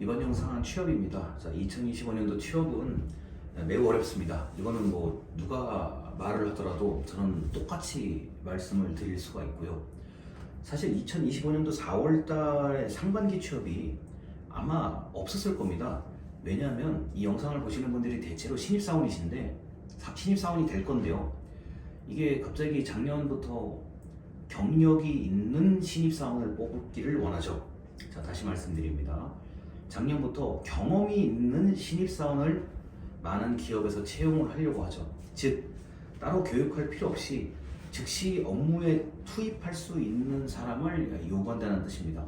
이번 영상은 취업입니다. 자, 2025년도 취업은 매우 어렵습니다. 이거는 뭐 누가 말을 하더라도 저는 똑같이 말씀을 드릴 수가 있고요. 사실 2025년도 4월달 상반기 취업이 아마 없었을 겁니다. 왜냐하면 이 영상을 보시는 분들이 대체로 신입사원이신데 신입사원이 될 건데요. 이게 갑자기 작년부터 경력이 있는 신입사원을 뽑기를 원하죠. 자, 다시 말씀드립니다. 작년부터 경험이 있는 신입사원을 많은 기업에서 채용을 하려고 하죠. 즉, 따로 교육할 필요 없이 즉시 업무에 투입할 수 있는 사람을 요구한다는 뜻입니다.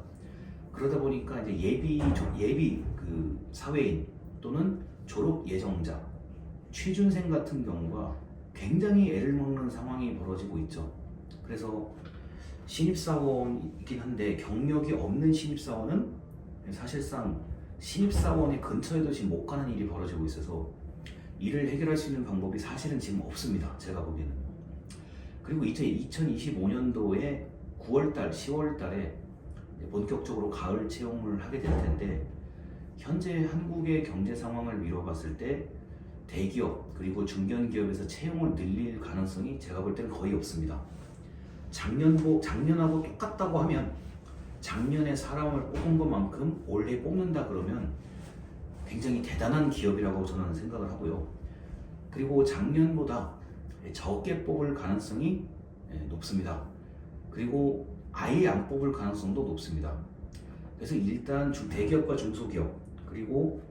그러다 보니까 이제 예비 그 사회인 또는 졸업 예정자, 취준생 같은 경우가 굉장히 애를 먹는 상황이 벌어지고 있죠. 그래서 신입사원이긴 한데 경력이 없는 신입사원은 사실상 신입사원의 근처에도 지금 못 가는 일이 벌어지고 있어서 이를 해결할 수 있는 방법이 사실은 지금 없습니다. 제가 보기에는. 그리고 이제 2025년도에 9월달, 10월달에 본격적으로 가을 채용을 하게 될 텐데 현재 한국의 경제 상황을 미뤄봤을 때 대기업 그리고 중견기업에서 채용을 늘릴 가능성이 제가 볼 때는 거의 없습니다. 작년하고 똑같다고 하면 작년에 사람을 뽑은 것만큼 올해 뽑는다 그러면 굉장히 대단한 기업이라고 저는 생각을 하고요. 그리고 작년보다 적게 뽑을 가능성이 높습니다. 그리고 아예 안 뽑을 가능성도 높습니다. 그래서 일단 대기업과 중소기업 그리고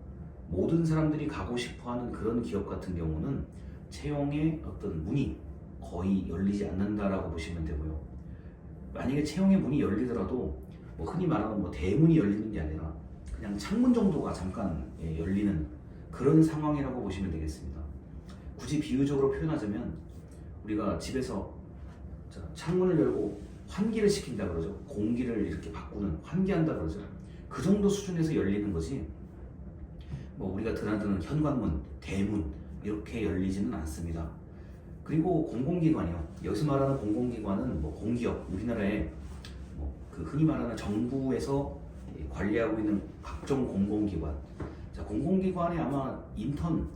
모든 사람들이 가고 싶어하는 그런 기업 같은 경우는 채용의 어떤 문이 거의 열리지 않는다라고 보시면 되고요. 만약에 채용의 문이 열리더라도 뭐 흔히 말하는 뭐 대문이 열리는 게 아니라 그냥 창문 정도가 잠깐 열리는 그런 상황이라고 보시면 되겠습니다. 굳이 비유적으로 표현하자면 우리가 집에서 창문을 열고 환기를 시킨다 그러죠. 공기를 이렇게 바꾸는 환기한다 그러죠. 그 정도 수준에서 열리는 거지 뭐 우리가 드나드는 현관문, 대문 이렇게 열리지는 않습니다. 그리고 공공기관이요. 여기서 말하는 공공기관은 뭐 공기업, 우리나라에 뭐 그 흔히 말하는 정부에서 관리하고 있는 각종 공공기관. 자, 공공기관에 아마 인턴,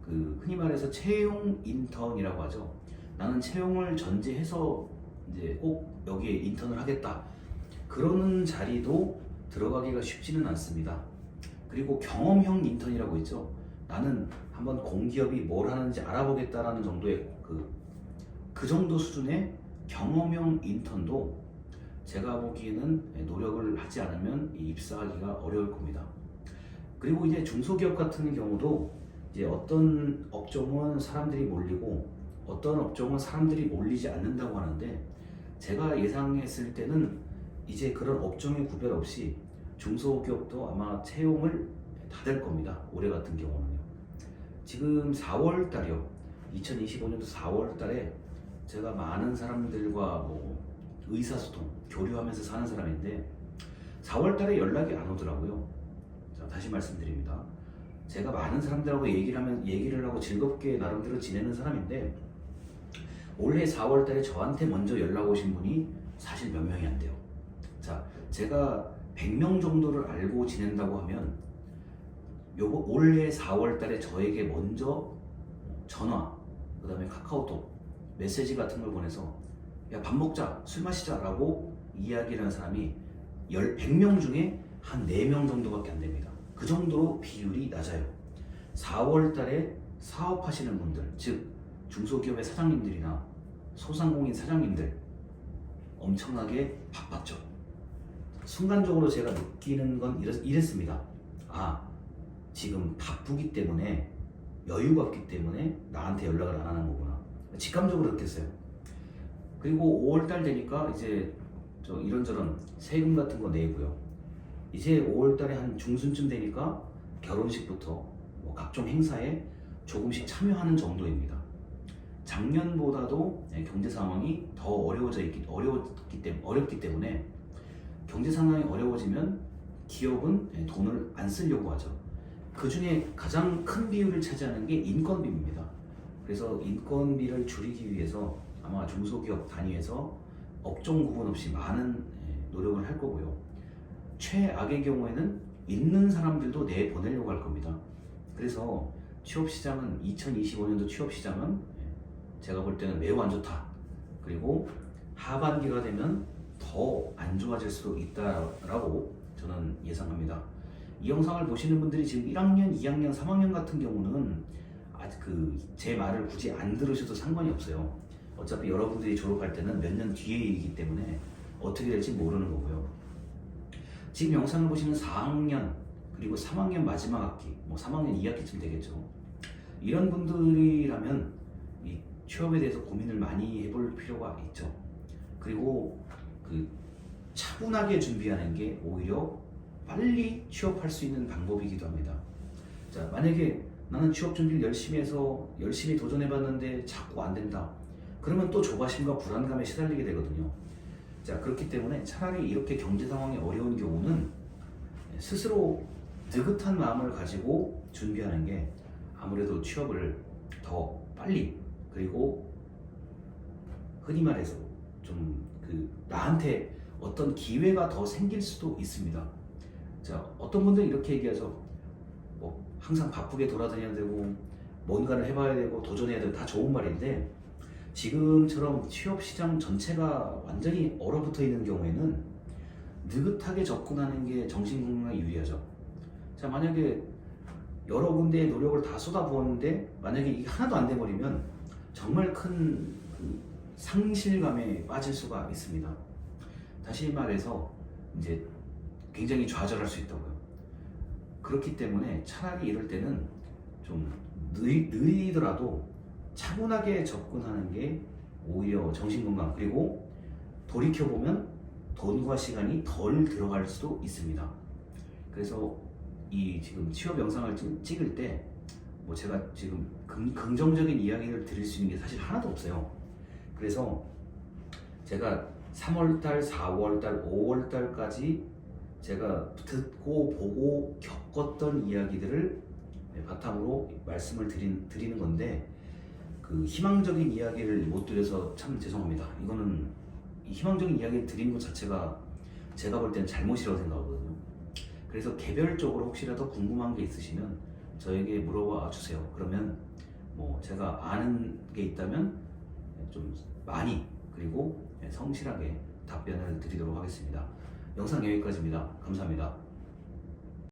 그 흔히 말해서 채용 인턴이라고 하죠. 나는 채용을 전제해서 이제 꼭 여기에 인턴을 하겠다. 그러는 자리도 들어가기가 쉽지는 않습니다. 그리고 경험형 인턴이라고 있죠. 나는 한번 공기업이 뭘 하는지 알아보겠다라는 정도의 그 정도 수준의 경험형 인턴도 제가 보기에는 노력을 하지 않으면 입사하기가 어려울 겁니다. 그리고 이제 중소기업 같은 경우도 이제 어떤 업종은 사람들이 몰리고 어떤 업종은 사람들이 몰리지 않는다고 하는데 제가 예상했을 때는 이제 그런 업종의 구별 없이 중소기업도 아마 채용을 다 될 겁니다. 올해 같은 경우는요. 지금 4월 달이요. 2025년도 4월 달에 제가 많은 사람들과 뭐 의사소통, 교류하면서 사는 사람인데 4월 달에 연락이 안 오더라고요. 자, 다시 말씀드립니다. 제가 많은 사람들하고 얘기를 하고 즐겁게 나름대로 지내는 사람인데 올해 4월 달에 저한테 먼저 연락 오신 분이 사실 몇 명이 안 돼요. 자, 제가 100명 정도를 알고 지낸다고 하면 요거 올해 4월 달에 저에게 먼저 전화, 그 다음에 카카오톡, 메시지 같은 걸 보내서 야, 밥 먹자, 술 마시자 라고 이야기를 하는 사람이 100명 중에 한 4명 정도밖에 안 됩니다. 그 정도로 비율이 낮아요. 4월 달에 사업하시는 분들, 즉 중소기업의 사장님들이나 소상공인 사장님들 엄청나게 바빴죠. 순간적으로 제가 느끼는 건 이랬습니다. 아, 지금 바쁘기 때문에 여유가 없기 때문에 나한테 연락을 안 하는 거구나. 직감적으로 느꼈어요. 그리고 5월달 되니까 이제 저 이런저런 세금 같은 거 내고요. 이제 5월달에 한 중순쯤 되니까 결혼식부터 뭐 각종 행사에 조금씩 참여하는 정도입니다. 작년보다도 경제 상황이 더 어렵기 때문에 경제 상황이 어려워지면 기업은 돈을 안 쓰려고 하죠. 그 중에 가장 큰 비율을 차지하는 게 인건비입니다. 그래서 인건비를 줄이기 위해서 아마 중소기업 단위에서 업종 구분 없이 많은 노력을 할 거고요. 최악의 경우에는 있는 사람들도 내보내려고 할 겁니다. 그래서 취업시장은 2025년도 취업시장은 제가 볼 때는 매우 안 좋다. 그리고 하반기가 되면 더 안 좋아질 수도 있다라고 저는 예상합니다. 이 영상을 보시는 분들이 지금 1학년, 2학년, 3학년 같은 경우는 아직 제 말을 굳이 안 들으셔도 상관이 없어요. 어차피 여러분들이 졸업할 때는 몇 년 뒤의 일이기 때문에 어떻게 될지 모르는 거고요. 지금 영상을 보시는 4학년 그리고 3학년 마지막 학기, 뭐 3학년 2학기쯤 되겠죠. 이런 분들이라면 이 취업에 대해서 고민을 많이 해볼 필요가 있죠. 그리고 차분하게 준비하는 게 오히려 빨리 취업할 수 있는 방법이기도 합니다. 자, 만약에 나는 취업 준비를 열심히 해서 열심히 도전해봤는데 자꾸 안 된다. 그러면 또 조바심과 불안감에 시달리게 되거든요. 자, 그렇기 때문에 차라리 이렇게 경제 상황이 어려운 경우는 스스로 느긋한 마음을 가지고 준비하는 게 아무래도 취업을 더 빨리, 그리고 흔히 말해서 좀 나한테 어떤 기회가 더 생길 수도 있습니다. 자, 어떤 분들은 이렇게 얘기하죠. 뭐 항상 바쁘게 돌아다녀야 되고 뭔가를 해봐야 되고 도전해야 되고 다 좋은 말인데, 지금처럼 취업시장 전체가 완전히 얼어붙어 있는 경우에는 느긋하게 접근하는 게 정신건강에 유리하죠. 자, 만약에 여러 군데의 노력을 다 쏟아부었는데 만약에 이게 하나도 안 돼버리면 정말 큰 상실감에 빠질 수가 있습니다. 다시 말해서 이제 굉장히 좌절할 수 있다고요. 그렇기 때문에 차라리 이럴 때는 좀 느리더라도 차분하게 접근하는 게 오히려 정신건강, 그리고 돌이켜보면 돈과 시간이 덜 들어갈 수도 있습니다. 그래서 이 지금 취업 영상을 찍을 때 뭐 제가 지금 긍정적인 이야기를 드릴 수 있는 게 사실 하나도 없어요. 그래서 제가 3월달, 4월달, 5월달까지 제가 듣고 보고 겪었던 이야기들을 바탕으로 말씀을 드리는 건데, 희망적인 이야기를 못 드려서 참 죄송합니다. 이거는 이 희망적인 이야기를 드리는 것 자체가 제가 볼 때는 잘못이라고 생각하거든요. 그래서 개별적으로 혹시라도 궁금한 게 있으시면 저에게 물어봐 주세요. 그러면 뭐 제가 아는 게 있다면 좀 많이, 그리고 성실하게 답변을 드리도록 하겠습니다. 영상 여기까지입니다. 감사합니다.